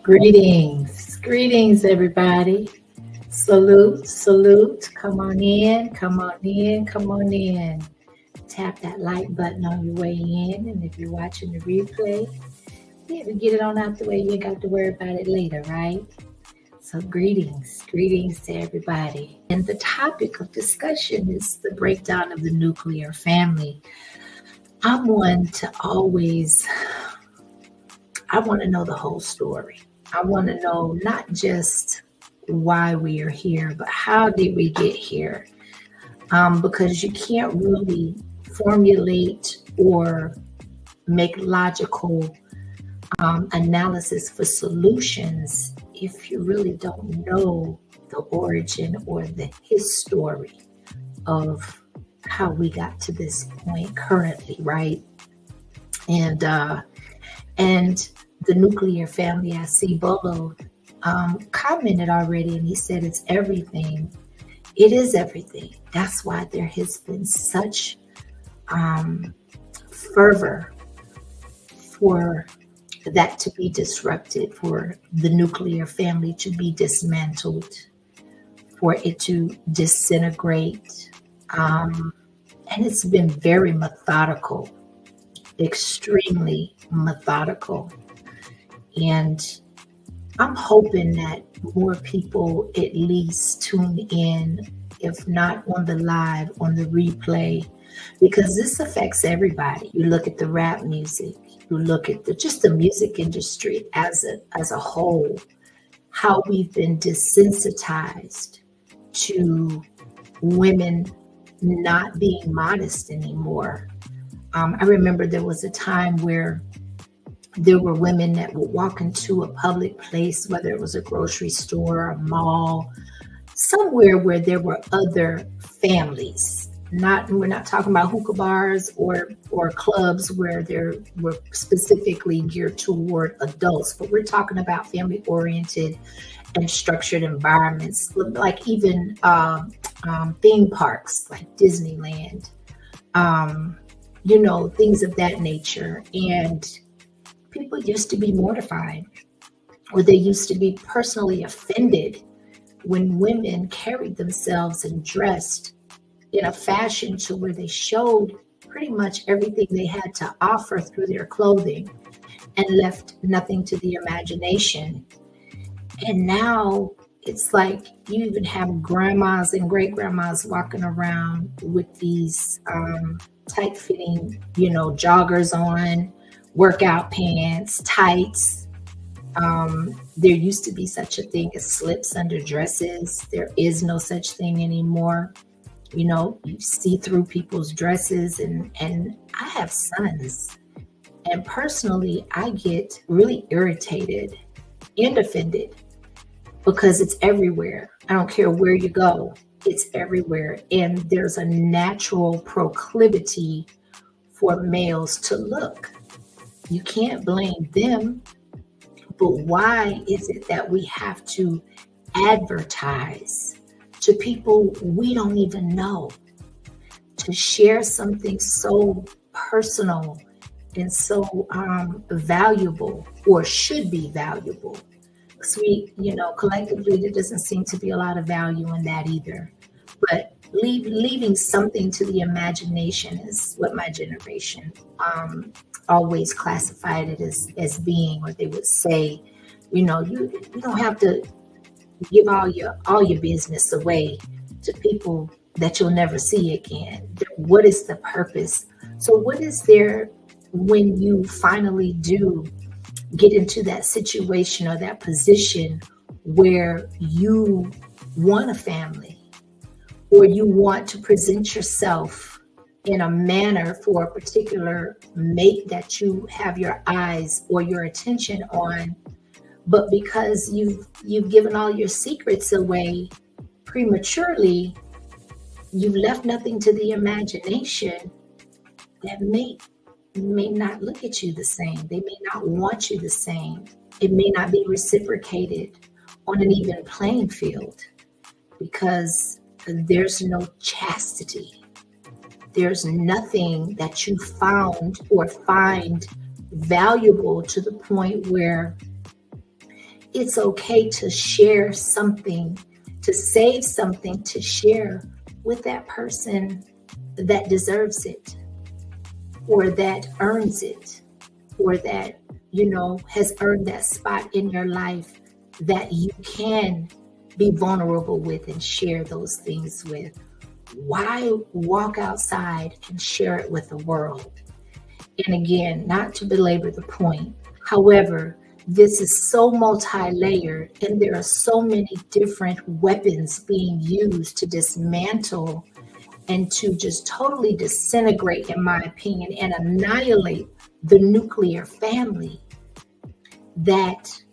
Greetings, everybody. Salute. Come on in, come on in. Tap that like button on your way in. And if you're watching the replay, yeah, to get it on out the way. You ain't got to worry about it later, right? So, greetings to everybody. And the topic of discussion is the breakdown of the nuclear family. I'm one to always, I want to know the whole story. I want to know not just why we are here, but how did we get here? Because you can't really formulate or make logical analysis for solutions if you really don't know the origin or the history of how we got to this point currently, right? And the nuclear family, I see Bolo commented already, and he said it's everything. It is everything. That's why there has been such fervor for that to be disrupted, for the nuclear family to be dismantled, for it to disintegrate. And it's been very methodical, extremely methodical. And I'm hoping that more people at least tune in, if not on the live, on the replay, because this affects everybody. You look at the rap music, you look at just the music industry as a whole, how we've been desensitized to women not being modest anymore. I remember there was a time where there were women that would walk into a public place, whether it was a grocery store, a mall, somewhere where there were other families. We're not talking about hookah bars or clubs where there were specifically geared toward adults, but we're talking about family-oriented and structured environments, like even theme parks like Disneyland, things of that nature. And people used to be mortified, or they used to be personally offended when women carried themselves and dressed in a fashion to where they showed pretty much everything they had to offer through their clothing and left nothing to the imagination. And now it's like you even have grandmas and great grandmas walking around with these tight-fitting, joggers on, workout pants, tights. There used to be such a thing as slips under dresses. There is no such thing anymore. You see through people's dresses, and I have sons. And personally, I get really irritated and offended because it's everywhere. I don't care where you go, it's everywhere. And there's a natural proclivity for males to look. You can't blame them, but why is it that we have to advertise to people we don't even know, to share something so personal and so valuable, or should be valuable? Because collectively, there doesn't seem to be a lot of value in that either. But leaving something to the imagination is what my generation always classified it as being, or they would say, you don't have to give all your business away to people that you'll never see again. What is the purpose? So what is there when you finally do get into that situation or that position where you want a family, or you want to present yourself in a manner for a particular mate that you have your eyes or your attention on, but because you've given all your secrets away prematurely, you've left nothing to the imagination, that mate may not look at you the same. They may not want you the same. It may not be reciprocated on an even playing field because there's no chastity. There's nothing that you found or find valuable to the point where It's okay to share something, to save something to share with that person that deserves it, or that earns it, or that, has earned that spot in your life that you can be vulnerable with and share those things with. Why walk outside and share it with the world? And again, not to belabor the point, however, this is so multi-layered and there are so many different weapons being used to dismantle and to just totally disintegrate, in my opinion, and annihilate the nuclear family, that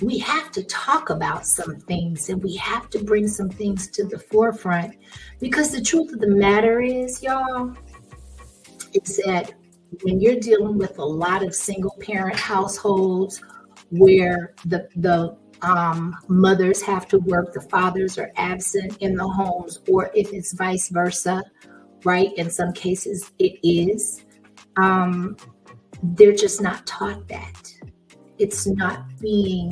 we have to talk about some things and we have to bring some things to the forefront. Because the truth of the matter is, y'all, is that when you're dealing with a lot of single parent households where the mothers have to work, the fathers are absent in the homes, or if it's vice versa, right? In some cases it is. They're just not taught that. It's not being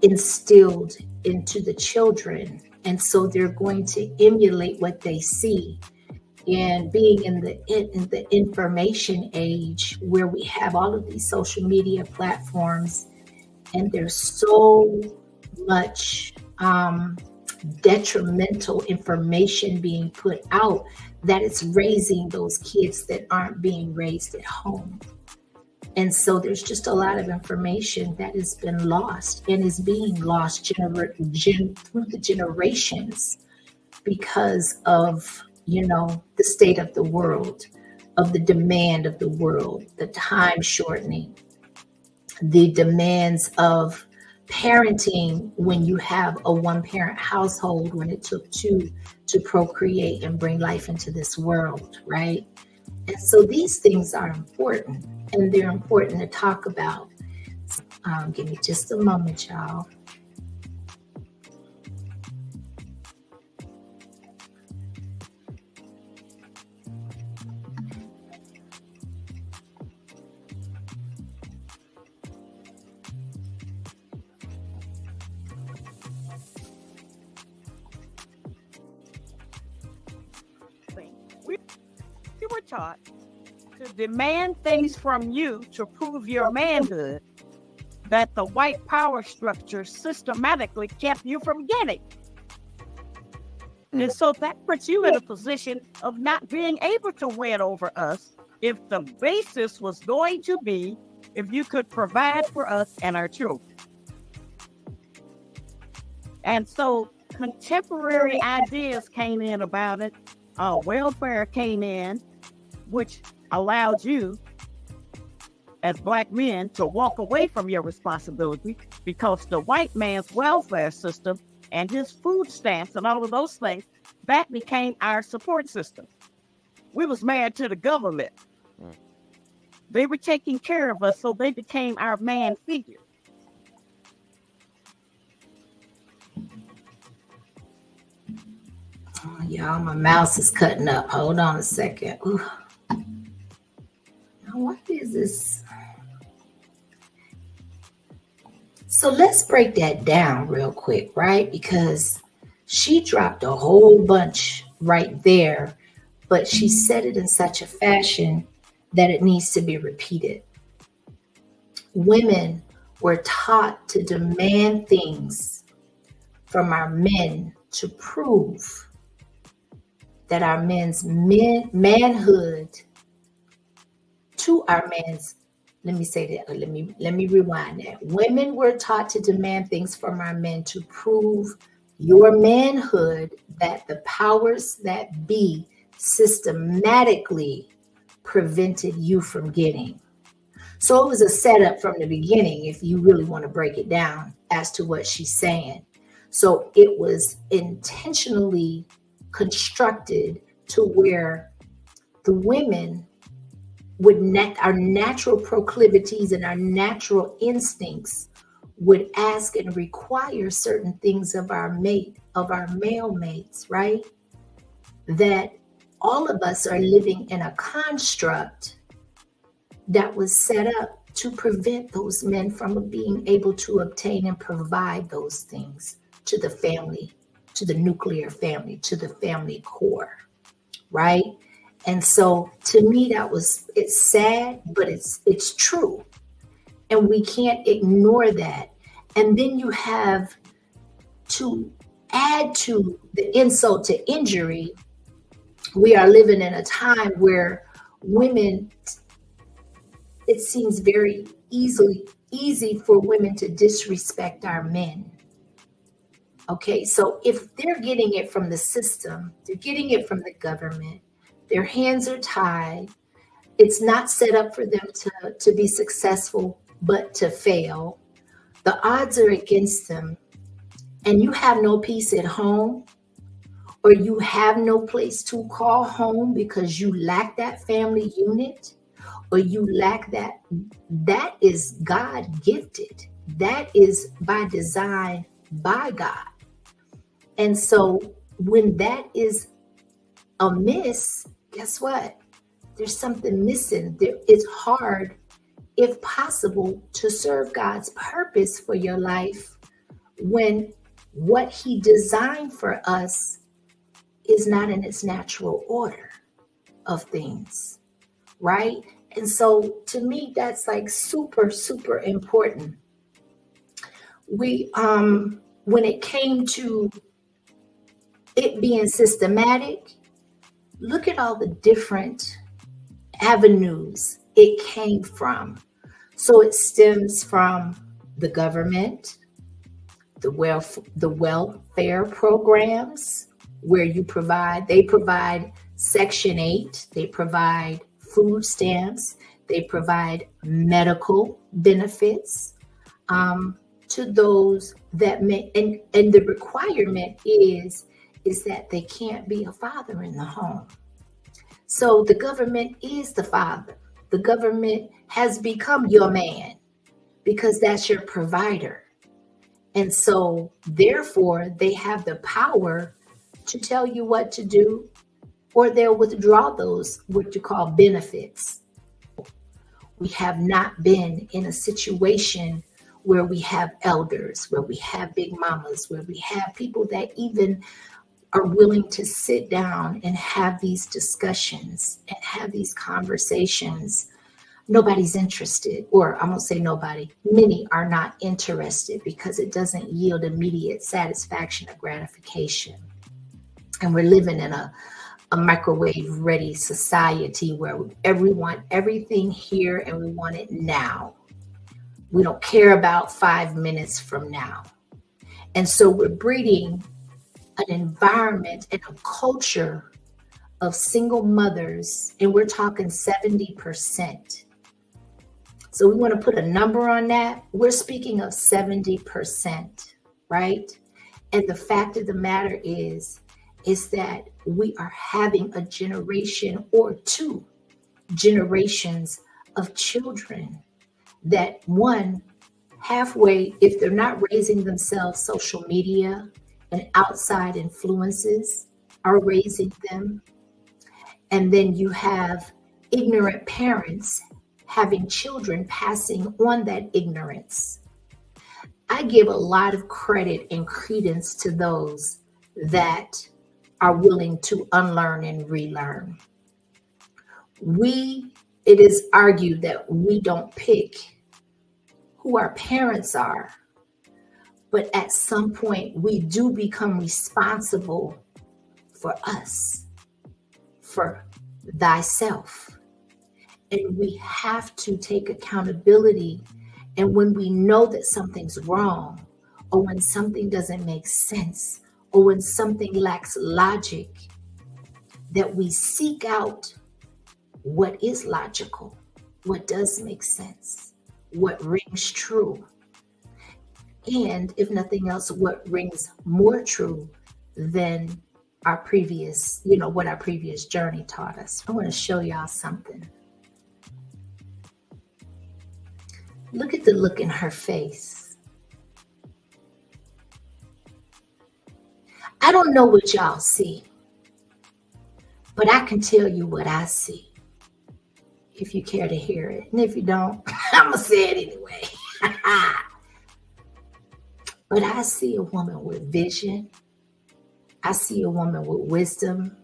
instilled into the children. And so they're going to emulate what they see. And being in the information age where we have all of these social media platforms, and there's so much detrimental information being put out, that it's raising those kids that aren't being raised at home. And so there's just a lot of information that has been lost and is being lost through the generations because of, the state of the world, of the demand of the world, the time shortening, the demands of parenting when you have a one-parent household, when it took two to procreate and bring life into this world, right? And so these things are important, and they're important to talk about. Give me just a moment, y'all. We were taught to demand things from you to prove your manhood that the white power structure systematically kept you from getting. And so that puts you in a position of not being able to win over us if the basis was going to be if you could provide for us and our children. And so contemporary ideas came in about it. Welfare came in, which allowed you as Black men to walk away from your responsibility because the white man's welfare system and his food stamps and all of those things, that became our support system. We was married to the government. They were taking care of us, so they became our man figure. Oh, y'all, my mouse is cutting up. Hold on a second. Ooh. Now, what is this? So let's break that down real quick, right? Because she dropped a whole bunch right there, but she said it in such a fashion that it needs to be repeated. Women were taught to demand things from our men to prove that our men's manhood to our men's. Let me say that. Let me rewind that. Women were taught to demand things from our men to prove your manhood that the powers that be systematically prevented you from getting. So it was a setup from the beginning, if you really want to break it down as to what she's saying. So it was intentionally constructed to where the women would our natural proclivities and our natural instincts would ask and require certain things of our mate, of our male mates, right? That all of us are living in a construct that was set up to prevent those men from being able to obtain and provide those things to the family, to the nuclear family, to the family core, right? And so to me, it's sad, but it's true. And we can't ignore that. And then you have to add to the insult to injury. We are living in a time where women, it seems very easy for women to disrespect our men. Okay, so if they're getting it from the system, they're getting it from the government, their hands are tied, it's not set up for them to be successful, but to fail. The odds are against them, and you have no peace at home, or you have no place to call home because you lack that family unit, or you lack that is God gifted. That is by design by God. And so when that is amiss, guess what? There's something missing. It's hard, if possible, to serve God's purpose for your life when what He designed for us is not in its natural order of things, right? And so to me, that's like super, super important. We, when it came to it being systematic, look at all the different avenues it came from. So it stems from the government, the welfare programs where they provide Section 8, they provide food stamps, they provide medical benefits to those that may, and the requirement is that they can't be a father in the home. So the government is the father. The government has become your man because that's your provider. And so therefore they have the power to tell you what to do, or they'll withdraw those, what you call benefits. We have not been in a situation where we have elders, where we have big mamas, where we have people that even are willing to sit down and have these discussions and have these conversations. Nobody's interested, or I won't say nobody, many are not interested because it doesn't yield immediate satisfaction or gratification. And we're living in a microwave ready society where we want everything here and we want it now. We don't care about 5 minutes from now. And so we're breeding an environment and a culture of single mothers, and we're talking 70%. So we want to put a number on that. We're speaking of 70%, right? And the fact of the matter is that we are having a generation or 2 generations of children that, one, halfway, if they're not raising themselves, social media and outside influences are raising them. And then you have ignorant parents having children passing on that ignorance. I give a lot of credit and credence to those that are willing to unlearn and relearn. It is argued that we don't pick who our parents are, but at some point we do become responsible for us, for thyself. And we have to take accountability. And when we know that something's wrong, or when something doesn't make sense, or when something lacks logic, that we seek out what is logical, what does make sense, what rings true. And if nothing else, what rings more true than our previous, what our previous journey taught us. I want to show y'all something. Look at the look in her face. I don't know what y'all see, but I can tell you what I see. if you care to hear it. And if you don't, I'm going to say it anyway. But I see a woman with vision. I see a woman with wisdom.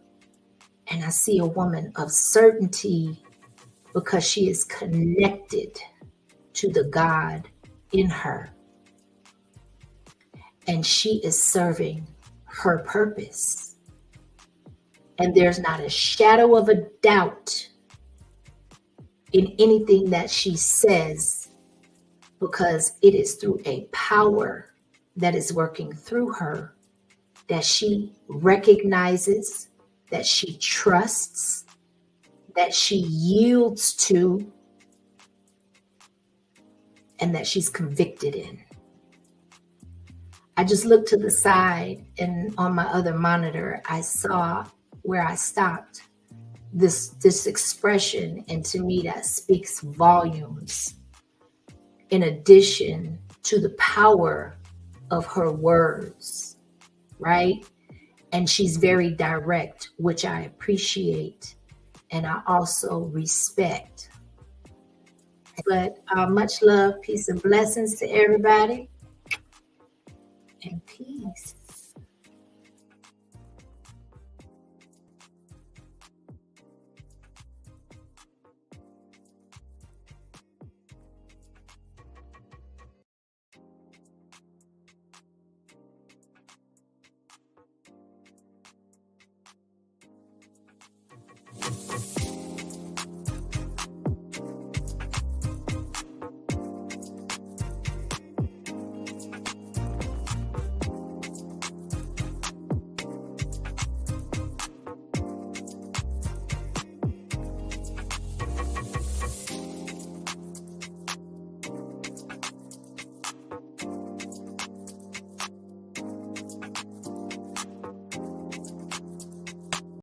And I see a woman of certainty because she is connected to the God in her. And she is serving her purpose. And there's not a shadow of a doubt in anything that she says, because it is through a power that is working through her that she recognizes, that she trusts, that she yields to, and that she's convicted in. I just looked to the side, and on my other monitor, I saw where I stopped this expression, and to me that speaks volumes, in addition to the power of her words, right? And she's very direct, which I appreciate and I also respect. But much love, peace, and blessings to everybody, and peace.